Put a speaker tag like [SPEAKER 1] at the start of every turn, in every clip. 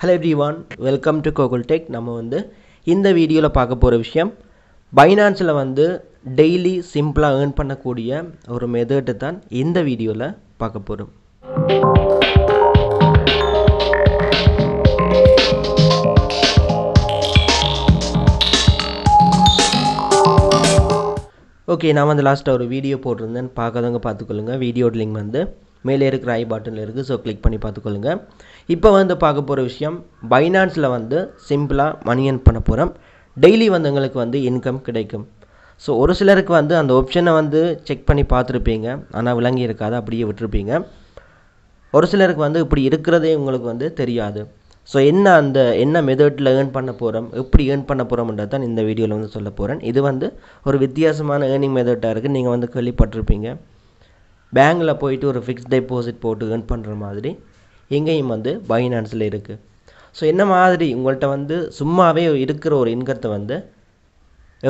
[SPEAKER 1] Hello everyone, welcome to Google Tech. நம்ம வந்து இந்த வீடியோல பார்க்க போற விஷயம் Binanceல வந்து டெய்லி சிம்பிளா earn பண்ணக்கூடிய ஒரு மெத்தட் தான் இந்த வீடியோல பார்க்க போறோம். ஓகே, நான் வந்து லாஸ்ட் ஒரு வீடியோ போட்டிருந்தேன், பார்க்காதவங்க பார்த்துக்கொள்ளுங்க. வீடியோட லிங்க் வந்து மேலே இருக்கிற ஐ பட்டனில் இருக்குது, ஸோ கிளிக் பண்ணி பார்த்துக்கொள்ளுங்க. இப்போ வந்து பார்க்க போகிற விஷயம் பைனான்ஸில் வந்து சிம்பிளாக மணி earn பண்ண போகிறோம். டெய்லி வந்து எங்களுக்கு வந்து இன்கம் கிடைக்கும். ஸோ ஒரு சிலருக்கு வந்து அந்த ஆப்ஷனை வந்து செக் பண்ணி பார்த்துருப்பீங்க, ஆனால் விளங்கி இருக்காது, அப்படியே விட்டுருப்பீங்க. ஒரு சிலருக்கு வந்து இப்படி இருக்கிறதே உங்களுக்கு வந்து தெரியாது. ஸோ என்ன மெத்தடில் ஏர்ன் பண்ண போகிறோம், எப்படி ஏர்ன் பண்ண போகிறோம்ன்றது தான் இந்த வீடியோவில் வந்து சொல்ல போகிறேன். இது வந்து ஒரு வித்தியாசமான ஏர்னிங் மெத்தடாக இருக்குது. நீங்கள் வந்து கேள்விப்பட்டிருப்பீங்க, பேங்கில் போயிட்டு ஒரு ஃபிக்ஸ்ட் டெபாசிட் போட்டு ஏர்ன் பண்ணுற மாதிரி எங்கேயும் வந்து பைனான்ஸில் இருக்குது. ஸோ என்ன மாதிரி உங்கள்கிட்ட வந்து சும்மாவே இருக்கிற ஒரு இன்கத்தை வந்து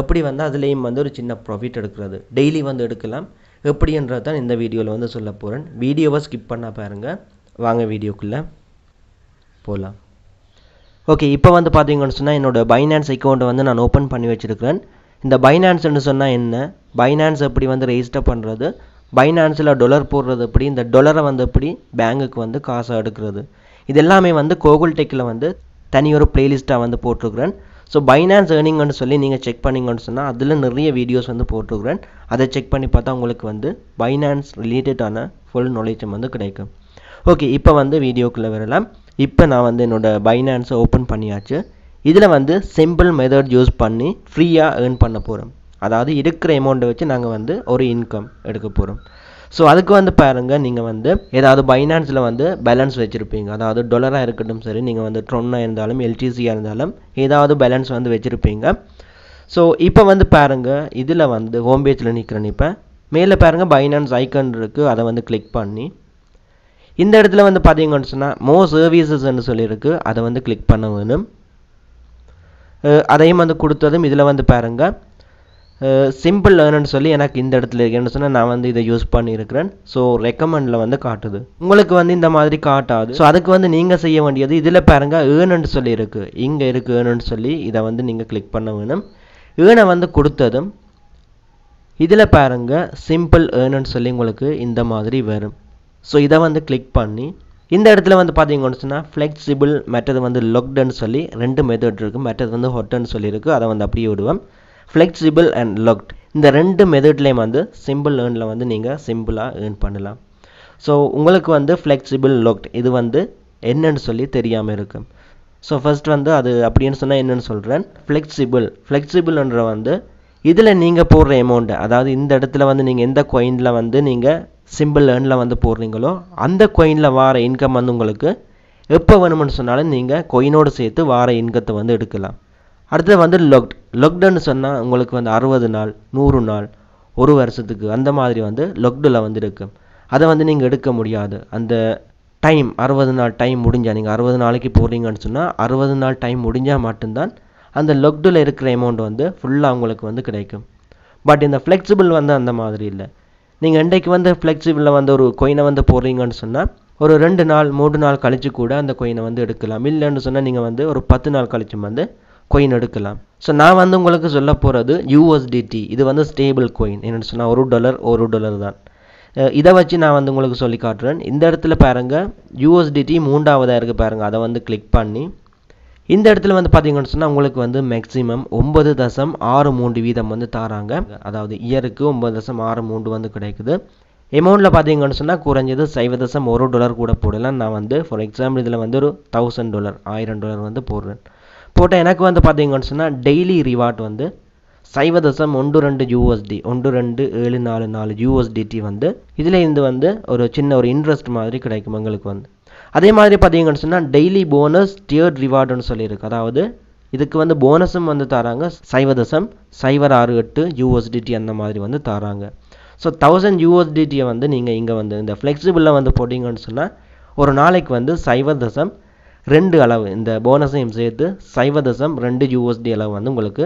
[SPEAKER 1] எப்படி வந்து அதுலேயும் வந்து ஒரு சின்ன ப்ராஃபிட் எடுக்கிறது, டெய்லி வந்து எடுக்கலாம் எப்படின்றது தான் இந்த வீடியோவில் வந்து சொல்ல போகிறேன். வீடியோவை ஸ்கிப் பண்ண பாருங்கள். வாங்க வீடியோக்குள்ளே போகலாம். ஓகே, இப்போ வந்து பார்த்தீங்கன்னு சொன்னால் என்னோட பைனான்ஸ் அக்கௌண்ட்டை வந்து நான் ஓப்பன் பண்ணி வச்சுருக்கிறேன். இந்த பைனான்ஸ்ன்னு சொன்னால் என்ன, பைனான்ஸ் எப்படி வந்து ரெஜிஸ்டர் பண்ணுறது, பைனான்ஸில் டாலர் போடுறது எப்படி, இந்த டாலரை வந்து எப்படி பேங்குக்கு வந்து காசை எடுக்கிறது, இது எல்லாமே வந்து கூகுள் டெக்கில் வந்து தனி ஒரு பிளேலிஸ்ட்டாக வந்து போட்டிருக்கிறேன். ஸோ பைனான்ஸ் ஏர்னிங்னு சொல்லி நீங்கள் செக் பண்ணிங்கன்னு சொன்னால் அதில் நிறைய வீடியோஸ் வந்து போட்டிருக்கிறேன். அதை செக் பண்ணி பார்த்தா உங்களுக்கு வந்து பைனான்ஸ் ரிலேட்டடான ஃபுல் நாலேஜும் வந்து கிடைக்கும். ஓகே, இப்போ வந்து வீடியோக்குள்ளே வரலாம். இப்போ நான் வந்து என்னோடய பைனான்ஸை ஓப்பன் பண்ணியாச்சு. இதில் வந்து சிம்பிள் மெத்தட் யூஸ் பண்ணி ஃப்ரீயாக ஏர்ன் பண்ண போகிறோம். அதாவது இருக்கிற அமௌண்ட்டை வச்சு நாங்கள் வந்து ஒரு இன்கம் எடுக்க போகிறோம். ஸோ அதுக்கு வந்து பாருங்கள், நீங்கள் வந்து ஏதாவது பைனான்ஸில் வந்து பேலன்ஸ் வச்சுருப்பீங்க. அதாவது டாலராக இருக்கட்டும் சரி, நீங்கள் வந்து ட்ரோனாக இருந்தாலும் எல்டிசியாக இருந்தாலும் ஏதாவது பேலன்ஸ் வந்து வச்சுருப்பீங்க. ஸோ இப்போ வந்து பாருங்கள், இதில் வந்து ஹோம் பேஜில் நிற்கிறேன். இப்போ மேலே பாருங்கள் பைனான்ஸ் ஐக்கன் இருக்குது, அதை வந்து கிளிக் பண்ணி இந்த இடத்துல வந்து பார்த்தீங்கன்னு சொன்னால் மோ சர்வீசஸ்ன்னு சொல்லியிருக்கு, அதை வந்து கிளிக் பண்ண வேணும். அதையும் வந்து கொடுத்ததும் இதில் வந்து பாருங்கள் சிம்பிள் ஏர்ன்னு சொல்லி எனக்கு இந்த இடத்துல இருக்குன்னு சொன்னால் நான் வந்து இதை யூஸ் பண்ணியிருக்கிறேன். ஸோ ரெக்கமெண்டில் வந்து காட்டுது, உங்களுக்கு வந்து இந்த மாதிரி காட்டாது. ஸோ அதுக்கு வந்து நீங்கள் செய்ய வேண்டியது இதில் பாருங்கள் ஏர்ன்னு சொல்லி இருக்குது, இங்கே இருக்குது ஏர்ன்னு சொல்லி, இதை வந்து நீங்கள் கிளிக் பண்ண வேணும். ஏர்னை வந்து கொடுத்ததும் இதில் பாருங்கள் சிம்பிள் ஏர்ன்னு சொல்லி உங்களுக்கு இந்த மாதிரி வரும். ஸோ இதை வந்து கிளிக் பண்ணி இந்த இடத்துல வந்து பார்த்தீங்கன்னு சொன்னால் ஃப்ளெக்சிபிள் மெத்தட் வந்து லொக்டுன்னு சொல்லி ரெண்டு மெத்தட் இருக்குது. மெத்தட் வந்து ஹொட்டுன்னு சொல்லியிருக்கு, அதை வந்து அப்படியே விடுவோம். ஃப்ளெக்சிபிள் அண்ட் லொக்ட், இந்த ரெண்டு மெத்தட்லேயும் வந்து சிம்பிள் ஏர்னில் வந்து நீங்கள் சிம்பிளாக ஏர்ன் பண்ணலாம். ஸோ உங்களுக்கு வந்து ஃப்ளெக்சிபிள் லொக்ட் இது வந்து என்னன்னு சொல்லி தெரியாமல் இருக்கும். ஸோ ஃபர்ஸ்ட் வந்து அது அப்படின்னு சொன்னால் என்னென்னு சொல்கிறேன். ஃப்ளெக்சிபிள்ன்ற வந்து இதில் நீங்கள் போடுற அமௌண்ட்டு, அதாவது இந்த இடத்துல வந்து நீங்கள் எந்த காயினில் வந்து நீங்கள் சிம்பிள் ஏர்னில் வந்து போடுறீங்களோ அந்த காயினில் வார இன்கம் வந்து உங்களுக்கு எப்போ வேணும்னு சொன்னாலும் நீங்கள் காயினோடு சேர்த்து வார இன்கத்தை வந்து எடுக்கலாம். அடுத்தது வந்து லொக்டுன்னு சொன்னால் உங்களுக்கு வந்து 60 நாள் 100 நாள் ஒரு வருஷத்துக்கு அந்த மாதிரி வந்து லொக்டில் வந்து இருக்கும். அதை வந்து நீங்கள் எடுக்க முடியாது. அந்த டைம் 60 நாள் டைம் முடிஞ்சால், நீங்கள் 60 நாளைக்கு போடுறீங்கன்னு சொன்னால் 60 நாள் டைம் முடிஞ்சால் மட்டும்தான் அந்த லொக்டில் இருக்கிற அமௌண்ட் வந்து ஃபுல்லாக உங்களுக்கு வந்து கிடைக்கும். பட் இந்த ஃப்ளெக்சிபிள் வந்து அந்த மாதிரி இல்லை. நீங்கள் இன்றைக்கு வந்து ஃப்ளெக்சிபிளில் வந்து ஒரு கொயினை வந்து போடுறீங்கன்னு சொன்னால் ஒரு 2 நாள் 3 நாள் கழித்து கூட அந்த கொயினை வந்து எடுக்கலாம். இல்லைன்னு சொன்னால் நீங்கள் வந்து ஒரு 10 நாள் கழிச்சு வந்து கொயின் எடுக்கலாம். ஸோ நான் வந்து உங்களுக்கு சொல்ல போகிறது யூஎஸ்டிடி, இது வந்து ஸ்டேபிள் கொயின். என்னென்னு சொன்னால் $1 தான். இதை வச்சு நான் வந்து உங்களுக்கு சொல்லி காட்டுறேன். இந்த இடத்துல பாருங்கள் யூஎஸ்டிடி 3ஆவதாக இருக்குது பாருங்கள், அதை வந்து கிளிக் பண்ணி இந்த இடத்துல வந்து பார்த்தீங்கன்னு சொன்னால் உங்களுக்கு வந்து மேக்ஸிமம் 9.63% வந்து தாராங்க. அதாவது இயருக்கு 9.63 வந்து கிடைக்குது. அமௌண்ட்டில் பார்த்தீங்கன்னு சொன்னால் குறைஞ்சது $0.1 கூட போடலாம். நான் வந்து ஃபார் எக்ஸாம்பிள் இதில் வந்து ஒரு $1000 வந்து போடுறேன். போட்டால் எனக்கு வந்து பார்த்தீங்கன்னு சொன்னால் டெய்லி ரிவார்ட் வந்து $0.12 $12744 வந்து இதில் இருந்து வந்து ஒரு சின்ன ஒரு இன்ட்ரெஸ்ட் மாதிரி கிடைக்கும் எங்களுக்கு வந்து. அதே மாதிரி பார்த்தீங்கன்னு சொன்னால் டெய்லி போனஸ் டியர்ட் ரிவார்டுன்னு சொல்லியிருக்கு. அதாவது இதுக்கு வந்து போனஸும் வந்து தராங்க, $0.068 அந்த மாதிரி வந்து தராங்க. ஸோ $1000 வந்து நீங்கள் இங்கே வந்து இந்த ஃப்ளெக்சிபிளில் வந்து போட்டிங்கன்னு சொன்னால் ஒரு நாளைக்கு வந்து 0.2 அளவு இந்த போனஸையும் சேர்த்து $0.2 அளவு வந்து உங்களுக்கு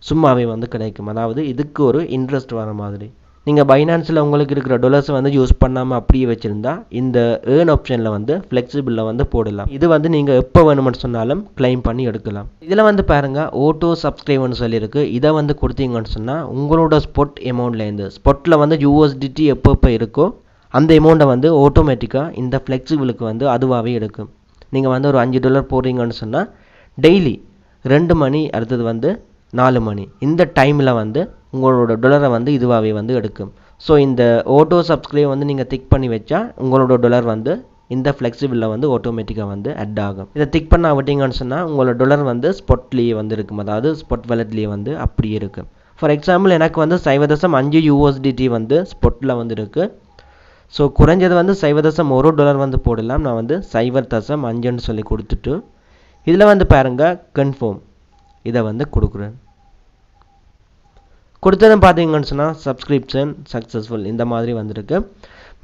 [SPEAKER 1] சும்மாவே வந்து கிடைக்கும். அதாவது இதுக்கு ஒரு இன்ட்ரெஸ்ட் வர மாதிரி. நீங்கள் பைனான்ஸில் உங்களுக்கு இருக்கிற டாலர்ஸை வந்து யூஸ் பண்ணாமல் அப்படியே வச்சுருந்தா இந்த ஏர்ன் ஆப்ஷனில் வந்து ஃப்ளெக்சிபிளில் வந்து போடலாம். இது வந்து நீங்கள் எப்போ வேணுமென்னு சொன்னாலும் கிளைம் பண்ணி எடுக்கலாம். இதில் வந்து பாருங்கள் ஆட்டோ சப்ஸ்கிரைப்னு சொல்லியிருக்கு. இதை வந்து கொடுத்தீங்கன்னு சொன்னால் உங்களோட ஸ்பாட் அமௌண்ட்லேருந்து ஸ்பாட்டில் வந்து யூஎஸ்டிடி எப்போ இருக்கோ அந்த அமௌண்ட்டை வந்து ஆட்டோமேட்டிக்காக இந்த ஃப்ளெக்சிபிளுக்கு வந்து அதுவாகவே எடுக்கும். நீங்கள் வந்து ஒரு $5 போடுறீங்கன்னு சொன்னால் டெய்லி 2 மணி அடுத்தது வந்து 4 மணி இந்த டைமில் வந்து உங்களோட டாலரை வந்து இதுவாகவே வந்து எடுக்கும். ஸோ இந்த ஆட்டோ சப்ஸ்கிரைப் வந்து நீங்கள் திக் பண்ணி வச்சா உங்களோட டாலர் வந்து இந்த ஃப்ளெக்சிபிளில் வந்து ஆட்டோமேட்டிக்காக வந்து ஆட் ஆகும். இதை திக் பண்ண விட்டீங்கன்னு சொன்னால் உங்களோட டாலர் வந்து ஸ்பாட்லேயே வந்து இருக்கும், அதாவது ஸ்பாட் வாலெட்லேயே வந்து அப்படியே இருக்கும். ஃபார் எக்ஸாம்பிள் எனக்கு வந்து 0.5 USDT வந்து ஸ்பாட்டில் வந்து இருக்குது. ஸோ குறைஞ்சது வந்து $0.1 வந்து போடலாம். நான் வந்து 0.5ன்னு சொல்லி கொடுத்துட்டு இதில் வந்து பாருங்கள் கன்ஃபார்ம் இதை வந்து கொடுக்குறேன். கொடுத்ததும் பார்த்தீங்கன்னு சொன்னால் சப்ஸ்கிரிப்ஷன் சக்ஸஸ்ஃபுல் இந்த மாதிரி வந்திருக்கு.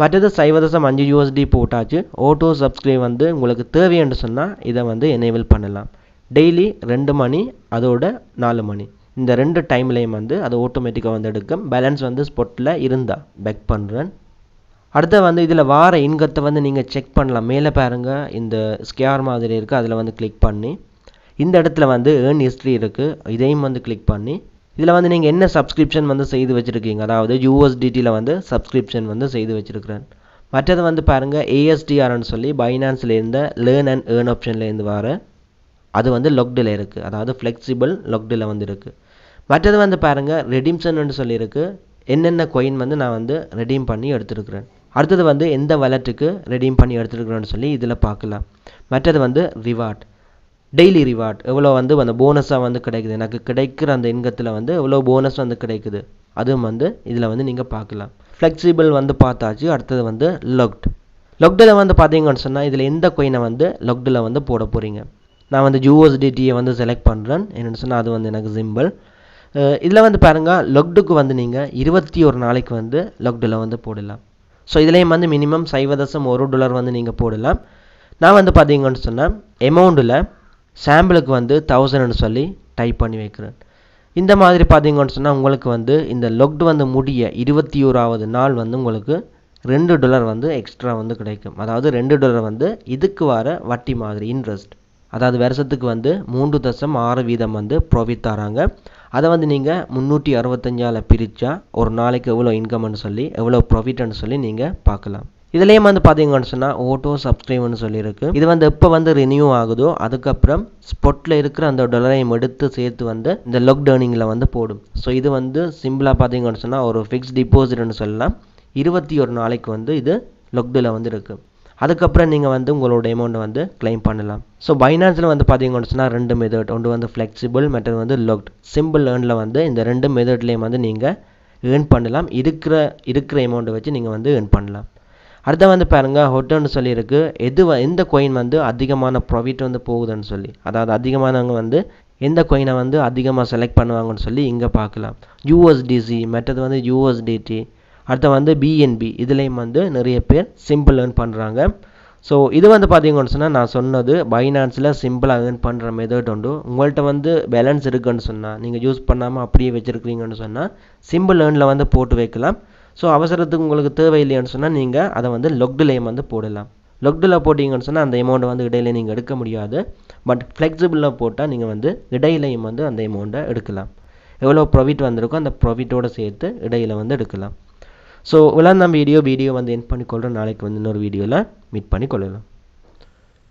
[SPEAKER 1] மற்றது 0.5 USD போட்டாச்சு. ஆட்டோ சப்ஸ்கிரைப் வந்து உங்களுக்கு தேவைன்னு சொன்னால் இதை வந்து எனேபிள் பண்ணலாம். டெய்லி 2 மணி அதோட 4 மணி இந்த 2 டைம்லேயும் வந்து அது ஆட்டோமேட்டிக்காக வந்து எடுக்கும். பேலன்ஸ் வந்து ஸ்பாட்டில் இருந்தால் பேக் பண்ணுறேன். அடுத்து வந்து இதில் வார இன்கத்தை வந்து நீங்கள் செக் பண்ணலாம். மேலே பாருங்கள் இந்த ஸ்கேர் மாதிரி இருக்குது, அதில் வந்து கிளிக் பண்ணி இந்த இடத்துல வந்து ஏர்ன் ஹிஸ்ட்ரி இருக்குது, இதையும் வந்து கிளிக் பண்ணி இதில் வந்து நீங்கள் என்ன சப்ஸ்கிரிப்ஷன் வந்து செய்து வச்சுருக்கீங்க, அதாவது USDTயில் வந்து சப்ஸ்கிரிப்ஷன் வந்து செய்து வச்சுருக்கிறேன். மற்றது வந்து பாருங்கள் ASTRன்னு சொல்லி பைனான்ஸ்லேருந்து லேர்ன் அண்ட் ஏர்ன் ஆப்ஷன்லேருந்து வர அது வந்து லொக்டில் இருக்குது, அதாவது ஃப்ளெக்சிபிள் லொக்டில் வந்து இருக்குது. மற்றது வந்து பாருங்கள் ரெடீம்ஷன் சொல்லியிருக்கு, என்னென்ன காயின் வந்து நான் வந்து ரெடீம் பண்ணி எடுத்துருக்கிறேன். அடுத்தது வந்து எந்த வாலெட்டுக்கு ரெடீம் பண்ணி எடுத்துருக்கிறேன்னு சொல்லி இதில் பார்க்கலாம். மற்றது வந்து ரிவார்ட், டெய்லி ரிவார்ட் எவ்வளோ வந்து அந்த போனஸாக வந்து கிடைக்குது, எனக்கு கிடைக்கிற அந்த இன்கத்தில் வந்து எவ்வளோ போனஸ் வந்து கிடைக்குது அதுவும் வந்து இதில் வந்து நீங்கள் பார்க்கலாம். ஃப்ளெக்சிபிள் வந்து பார்த்தாச்சு. அடுத்தது வந்து லொக்டில் வந்து பார்த்தீங்கன்னு சொன்னால் இதில் எந்த காயினை வந்து லொக்டில் வந்து போட போகிறீங்க. நான் வந்து USDTயை வந்து செலக்ட் பண்ணுறேன். என்னென்னு சொன்னால் அது வந்து எனக்கு சிம்பிள். இதில் வந்து பாருங்கள் லொக்டுக்கு வந்து நீங்கள் 21 நாளைக்கு வந்து லொக்டில் வந்து போடலாம். ஸோ இதுலேயும் வந்து மினிமம் $0.1 வந்து நீங்கள் போடலாம். நான் வந்து பார்த்தீங்கன்னு சொன்னால் அமௌண்ட்டில் சாம்பிளுக்கு வந்து 1000ன்னு சொல்லி டைப் பண்ணி வைக்கிறேன். இந்த மாதிரி பார்த்தீங்கன்னு சொன்னால் உங்களுக்கு வந்து இந்த லொக்டு வந்து முடிய 21வது நாள் வந்து உங்களுக்கு $2 வந்து எக்ஸ்ட்ரா வந்து கிடைக்கும். அதாவது $2 வந்து இதுக்கு வர வட்டி மாதிரி இன்ட்ரெஸ்ட், அதாவது வருஷத்துக்கு வந்து 3.6% வந்து ப்ராஃபிட் தராங்க. அதை வந்து நீங்கள் 365 பிரித்தா ஒரு நாளைக்கு எவ்வளோ இன்கம்னு சொல்லி எவ்வளோ ப்ராஃபிட்னு சொல்லி நீங்கள் பார்க்கலாம். இதுலேயும் வந்து பார்த்தீங்கன்னு சொன்னால் ஆட்டோ சப்ஸ்கிரைப்னு சொல்லியிருக்கு. இது வந்து எப்போ வந்து ரினியூ ஆகுதோ அதுக்கப்புறம் ஸ்பாட்டில் இருக்கிற அந்த டாலரையும் எடுத்து சேர்த்து வந்து இந்த லொக்ட் ஏர்னிங்கில் வந்து போடும். ஸோ இது வந்து சிம்பிளாக பார்த்தீங்கன்னு சொன்னால் ஒரு ஃபிக்ஸ்ட் டிபாசிட்னு சொல்லலாம். 21 நாளைக்கு வந்து இது லொக்டில் வந்து இருக்குது. அதுக்கப்புறம் நீங்கள் வந்து உங்களோட அமௌண்ட்டை வந்து கிளைம் பண்ணலாம். ஸோ பைனான்ஸில் வந்து பார்த்தீங்கன்னு சொன்னால் 2 மெத்தட், ஒன்று வந்து ஃப்ளெக்சிபிள், மற்றது வந்து லொக்ட். சிம்பிள் ஏர்னில் வந்து இந்த 2 மெத்தட்லேயும் வந்து நீங்கள் ஏர்ன் பண்ணலாம். இருக்கிற அமௌண்ட்டை வச்சு நீங்கள் வந்து ஏர்ன் பண்ணலாம். அடுத்த வந்து பாருங்கள் ஹொட்டன்னு சொல்லியிருக்கு, எந்த காயின் வந்து அதிகமான ப்ராஃபிட் வந்து போகுதுன்னு சொல்லி, அதாவது அதிகமானவங்க வந்து எந்த காயினை வந்து அதிகமாக செலக்ட் பண்ணுவாங்கன்னு சொல்லி இங்கே பார்க்கலாம். USDC, மற்றது வந்து USDT, அடுத்து வந்து BNB, இதுலேயும் வந்து நிறைய பேர் சிம்பிள் ஏர்ன் பண்ணுறாங்க. ஸோ இது வந்து பார்த்தீங்கன்னு சொன்னால் நான் சொன்னது பைனான்ஸில் சிம்பிளாக ஏர்ன் பண்ணுற மெத்தட் உண்டு. உங்கள்கிட்ட வந்து பேலன்ஸ் இருக்குன்னு சொன்னால் நீங்கள் யூஸ் பண்ணாமல் அப்படியே வச்சுருக்கிறீங்கன்னு சொன்னால் சிம்பிள் ஏர்னில் வந்து போட்டு வைக்கலாம். ஸோ அவசரத்துக்கு உங்களுக்கு தேவையில்லைன்னு சொன்னால் நீங்கள் அதை வந்து லொக்டிலையும் வந்து போடலாம். லொக்டில் போட்டிங்கன்னு சொன்னால் அந்த அமௌண்ட்டை வந்து இடையில நீங்கள் எடுக்க முடியாது. பட் ஃப்ளெக்சிபிளில் போட்டால் நீங்கள் வந்து இடையிலையும் வந்து அந்த அமௌண்ட்டை எடுக்கலாம். எவ்வளோ ப்ராஃபிட் வந்திருக்கோ அந்த ப்ராஃபிட்டோடு சேர்த்து இடையில வந்து எடுக்கலாம். ஸோ இவ்வளோ நம்ம வீடியோ வந்து என் பண்ணிக்கொள்கிறோம். நாளைக்கு வந்து இன்னொரு வீடியோவில் மீட் பண்ணி கொள்ளலாம்.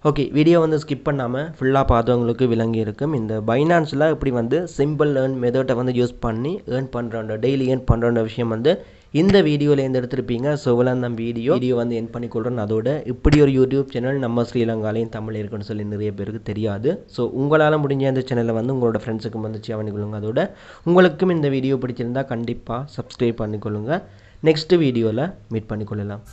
[SPEAKER 1] ஓகே, வீடியோ வந்து ஸ்கிப் பண்ணாமல் ஃபுல்லாக பார்த்தவங்களுக்கு விளங்கி இருக்கும். இந்த பைனான்ஸில் இப்படி வந்து சிம்பிள் ஏர்ன் மெத்தடை வந்து யூஸ் பண்ணி ஏர்ன் பண்ணுற டெய்லி ஏர்ன் பண்ணுற விஷயம் வந்து இந்த வீடியோவில் எடுத்திருப்பீங்க. ஸோ இவ்வளோ நம்ம வீடியோ வந்து என் பண்ணிக்கொள்கிறோம். அதோட இப்படி ஒரு யூடியூப் சேனல் நம்ம ஸ்ரீலங்காலையும் தமிழ் இருக்குன்னு சொல்லி நிறைய பேருக்கு தெரியாது. ஸோ உங்களால் முடிஞ்ச இந்த சேனலை வந்து உங்களோட ஃப்ரெண்ட்ஸுக்கு வந்து ஷேர் பண்ணிக்கொள்ளுங்க. அதோட உங்களுக்கும் இந்த வீடியோ பிடிச்சிருந்தால் கண்டிப்பாக சப்ஸ்கிரைப் பண்ணிக்கொள்ளுங்கள். நெக்ஸ்ட் வீடியோவில் மீட் பண்ணிக்கொள்ளலாம்.